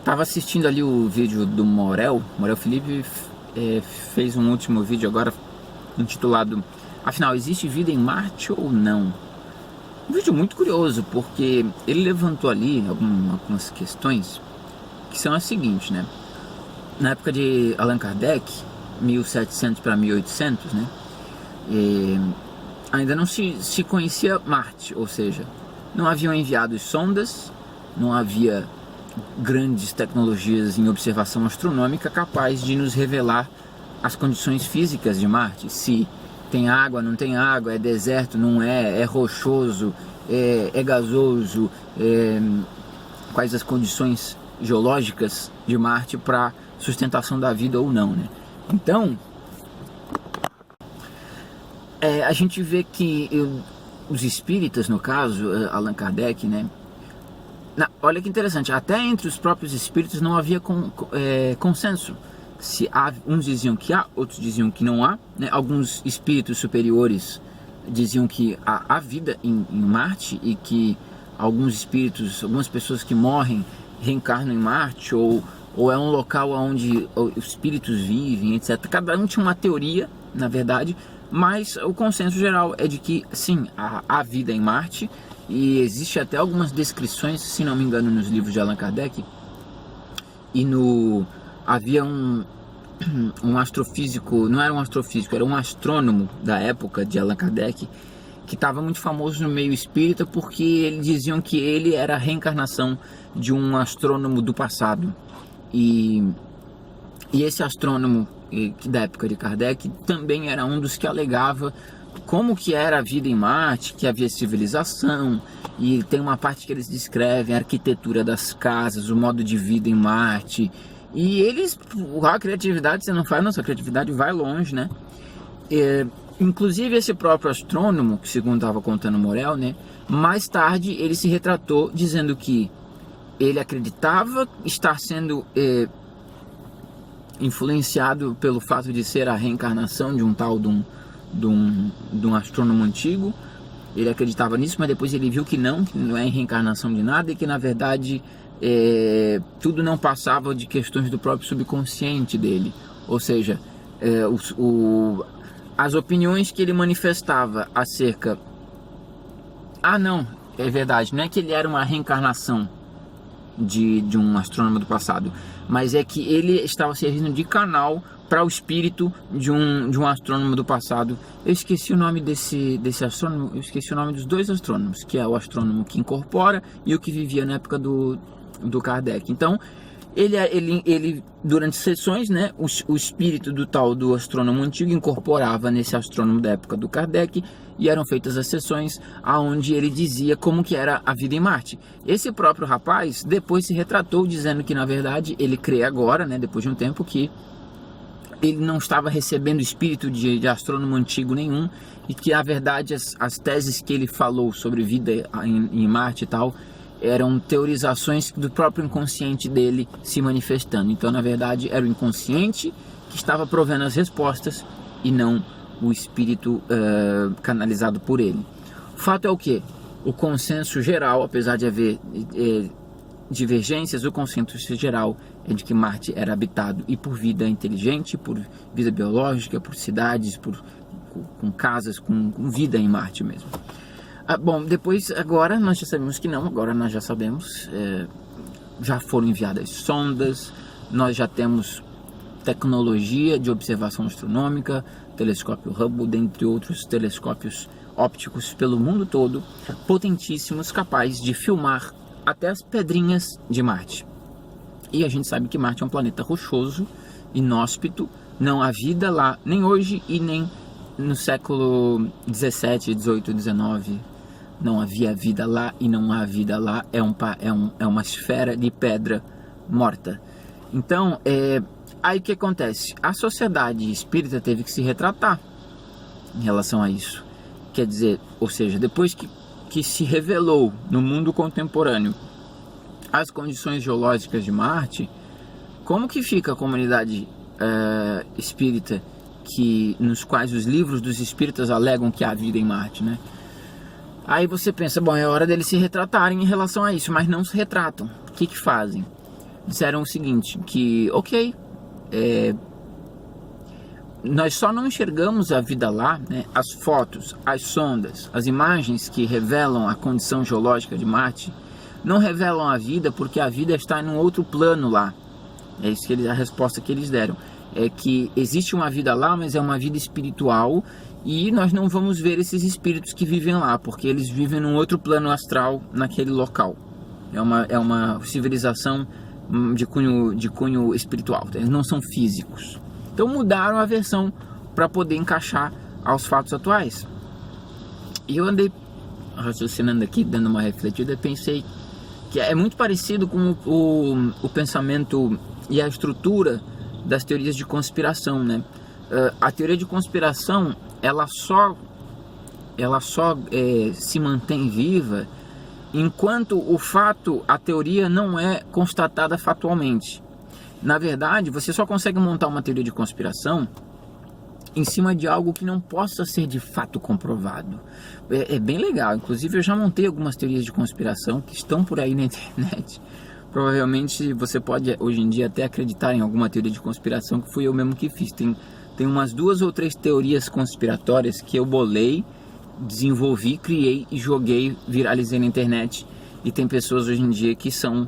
Tava assistindo ali o vídeo do Morel Felipe, fez um último vídeo agora intitulado "Afinal, existe vida em Marte ou não?". Um vídeo muito curioso, porque ele levantou ali algumas questões que são as seguintes, né? Na época de Allan Kardec, 1700 para 1800, né? Ainda não se conhecia Marte, ou seja, não haviam enviado sondas, não havia grandes tecnologias em observação astronômica capaz de nos revelar as condições físicas de Marte, se tem água, não tem água, é deserto, não é rochoso, é gasoso, quais as condições geológicas de Marte para sustentação da vida ou não, né? Então, a gente vê que os espíritas, no caso, Allan Kardec, né? Olha que interessante, até entre os próprios espíritos não havia consenso. Uns diziam que há, outros diziam que não há, né? Alguns espíritos superiores diziam que há vida em Marte e que algumas pessoas que morrem reencarnam em Marte, ou é um local onde os espíritos vivem, etc. Cada um tinha uma teoria, na verdade, mas o consenso geral é de que sim, há vida em Marte. E existe até algumas descrições, se não me engano, nos livros de Allan Kardec. Havia um astrofísico, não era um astrofísico, era um astrônomo da época de Allan Kardec, que estava muito famoso no meio espírita, porque eles diziam que ele era a reencarnação de um astrônomo do passado. E esse astrônomo da época de Kardec também era um dos que alegava como que era a vida em Marte, que havia civilização, e tem uma parte que eles descrevem a arquitetura das casas, o modo de vida em Marte, e a criatividade, você não faz, nossa criatividade vai longe, né? Inclusive esse próprio astrônomo, que segundo estava contando o Morel, né? Mais tarde ele se retratou dizendo que ele acreditava estar sendo influenciado pelo fato de ser a reencarnação de um tal de um astrônomo antigo. Ele acreditava nisso, mas depois ele viu que não é reencarnação de nada, e que na verdade tudo não passava de questões do próprio subconsciente dele. Ou seja, as opiniões que ele manifestava acerca... não, é verdade, não é que ele era uma reencarnação de um astrônomo do passado, mas é que ele estava servindo de canal para o espírito de um astrônomo do passado. Eu esqueci o nome desse astrônomo, eu esqueci o nome dos dois astrônomos, que é o astrônomo que incorpora e o que vivia na época do Kardec. Então, ele durante sessões, né, o espírito do astrônomo antigo incorporava nesse astrônomo da época do Kardec, e eram feitas as sessões aonde ele dizia como que era a vida em Marte. Esse próprio rapaz depois se retratou dizendo que na verdade ele crê agora, né, depois de um tempo, que ele não estava recebendo espírito de astrônomo antigo nenhum, e que na verdade as teses que ele falou sobre vida em Marte e tal eram teorizações do próprio inconsciente dele se manifestando. Então na verdade era o inconsciente que estava provendo as respostas e não o espírito canalizado por ele. O fato é o que? O consenso geral, apesar de haver divergências, o consenso geral é de que Marte era habitado e por vida inteligente, por vida biológica, por cidades, com casas, com vida em Marte mesmo. Bom, depois, agora nós já sabemos que não, agora nós já sabemos, já foram enviadas sondas, nós já temos tecnologia de observação astronômica, telescópio Hubble, dentre outros telescópios ópticos pelo mundo todo, potentíssimos, capazes de filmar até as pedrinhas de Marte. E a gente sabe que Marte é um planeta rochoso, inóspito, não há vida lá, nem hoje e nem no século 17, 18, 19. Não havia vida lá e não há vida lá, é uma esfera de pedra morta. Então, aí o que acontece? A sociedade espírita teve que se retratar em relação a isso. Quer dizer, ou seja, depois que se revelou no mundo contemporâneo as condições geológicas de Marte, como que fica a comunidade espírita nos quais os livros dos espíritas alegam que há vida em Marte, né? Aí você pensa, bom, é hora deles se retratarem em relação a isso, mas não se retratam. O que fazem? disseram o seguinte, que ok, nós só não enxergamos a vida lá, né? As fotos, as sondas, as imagens que revelam a condição geológica de Marte não revelam a vida, porque a vida está em um outro plano lá. É isso que a resposta que eles deram, é que existe uma vida lá, mas é uma vida espiritual, e nós não vamos ver esses espíritos que vivem lá, porque eles vivem num outro plano astral naquele local. É uma civilização de cunho espiritual, eles não são físicos. Então mudaram a versão para poder encaixar aos fatos atuais. E eu andei raciocinando aqui, dando uma refletida, pensei que é muito parecido com o pensamento e a estrutura das teorias de conspiração, né? A teoria de conspiração, ela só se mantém viva enquanto a teoria não é constatada factualmente. Na verdade, você só consegue montar uma teoria de conspiração em cima de algo que não possa ser de fato comprovado. É bem legal. Inclusive, eu já montei algumas teorias de conspiração que estão por aí na internet. Provavelmente você pode hoje em dia até acreditar em alguma teoria de conspiração que fui eu mesmo que fiz. Tem umas 2 ou 3 teorias conspiratórias que eu bolei, desenvolvi, criei e joguei, viralizei na internet. E tem pessoas hoje em dia que são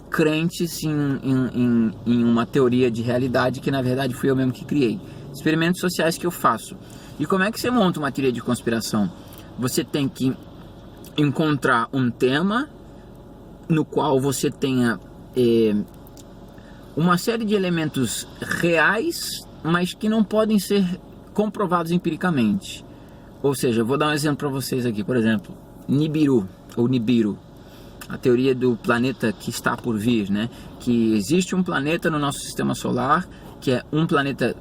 crentes em uma teoria de realidade que na verdade fui eu mesmo que criei. Experimentos sociais que eu faço. E como é que você monta uma teoria de conspiração? Você tem que encontrar um tema no qual você tenha uma série de elementos reais, mas que não podem ser comprovados empiricamente. Ou seja, eu vou dar um exemplo para vocês aqui. Por exemplo, Nibiru, a teoria do planeta que está por vir, né? Que existe um planeta no nosso sistema solar, que é um planeta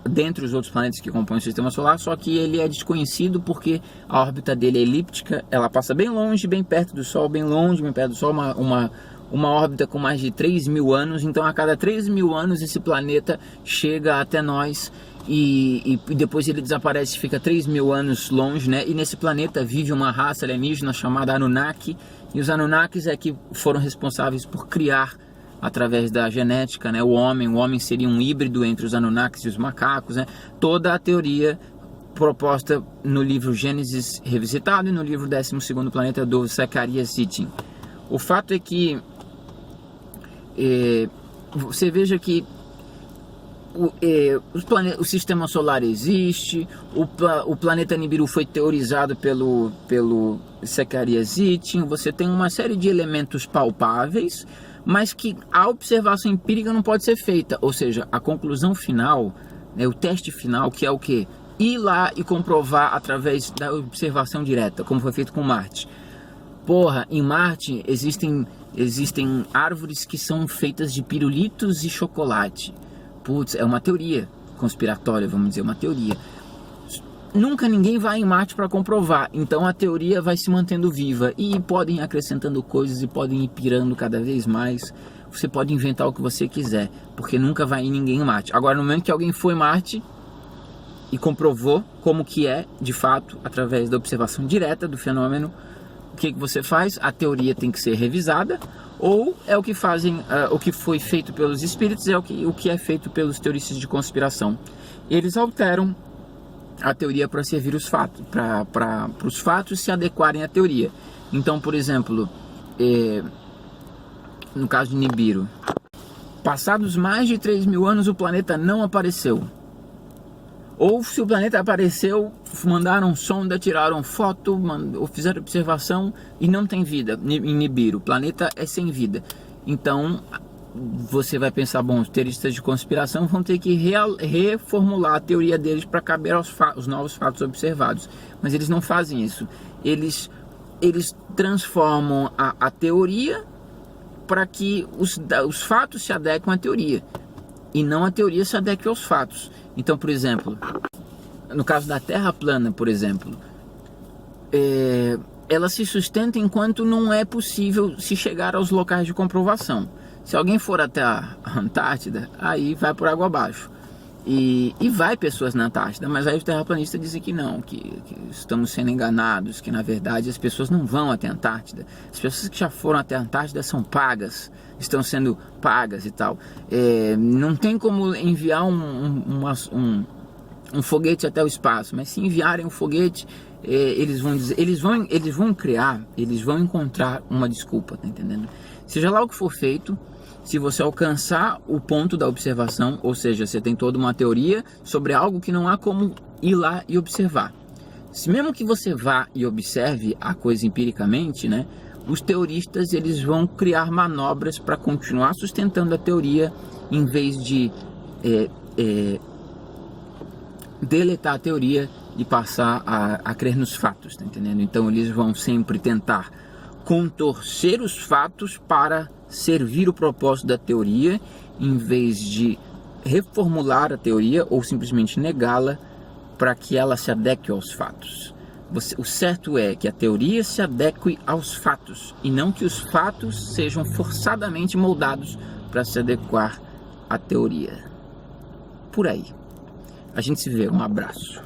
dentre os outros planetas que compõem o sistema solar, só que ele é desconhecido porque a órbita dele é elíptica, ela passa bem longe, bem perto do Sol, bem longe, bem perto do Sol, uma órbita com mais de 3.000 anos, então a cada 3.000 anos esse planeta chega até nós e depois ele desaparece, fica 3.000 anos longe, né? E nesse planeta vive uma raça alienígena chamada Anunnaki, e os Anunnakis é que foram responsáveis por criar, através da genética, né, o homem seria um híbrido entre os Anunnakis e os macacos, né? Toda a teoria proposta no livro Gênesis Revisitado e no livro 12º Planeta do Zecharia Sitchin. O fato é que você veja que o sistema solar existe, o planeta Nibiru foi teorizado pelo Zecharia Sitchin. Você tem uma série de elementos palpáveis, mas que a observação empírica não pode ser feita. Ou seja, a conclusão final, né, o teste final, que é o quê? Ir lá e comprovar através da observação direta, como foi feito com Marte. Porra, em Marte existem árvores que são feitas de pirulitos e chocolate. Putz, é uma teoria conspiratória, vamos dizer, uma teoria. Nunca ninguém vai em Marte para comprovar, então a teoria vai se mantendo viva e podem ir acrescentando coisas e podem ir pirando cada vez mais. Você pode inventar o que você quiser, porque nunca vai ir ninguém em Marte. Agora, no momento que alguém foi em Marte e comprovou como que é, de fato, através da observação direta do fenômeno, o que você faz? A teoria tem que ser revisada, ou é o que fazem, o que foi feito pelos espíritos, é o que é feito pelos teoristas de conspiração. Eles alteram a teoria para servir os fatos, para os fatos se adequarem à teoria. Então, por exemplo, no caso de Nibiru, passados mais de 3.000 anos o planeta não apareceu. Ou se o planeta apareceu, mandaram sonda, tiraram foto, fizeram observação e não tem vida em Nibiru. O planeta é sem vida. Então você vai pensar, bom, os teoristas de conspiração vão ter que reformular a teoria deles para caber aos novos fatos observados. Mas eles não fazem isso. Eles transformam a teoria para que os fatos se adequem à teoria e não a teoria se adeque aos fatos. Então, por exemplo, no caso da Terra plana, por exemplo, ela se sustenta enquanto não é possível se chegar aos locais de comprovação. Se alguém for até a Antártida, aí vai por água abaixo. E vai pessoas na Antártida, mas aí os terraplanistas dizem que não, que estamos sendo enganados, que na verdade as pessoas não vão até a Antártida. As pessoas que já foram até a Antártida são pagas, estão sendo pagas e tal. Não tem como enviar um foguete até o espaço, mas se enviarem um foguete, eles vão dizer, eles vão encontrar uma desculpa, tá entendendo? Seja lá o que for feito, se você alcançar o ponto da observação, ou seja, você tem toda uma teoria sobre algo que não há como ir lá e observar. Se mesmo que você vá e observe a coisa empiricamente, né, os teoristas eles vão criar manobras para continuar sustentando a teoria, em vez de deletar a teoria e passar a crer nos fatos, tá entendendo? Então eles vão sempre tentar contorcer os fatos para servir o propósito da teoria, em vez de reformular a teoria ou simplesmente negá-la para que ela se adeque aos fatos. O certo é que a teoria se adeque aos fatos e não que os fatos sejam forçadamente moldados para se adequar à teoria. Por aí. A gente se vê. Um abraço.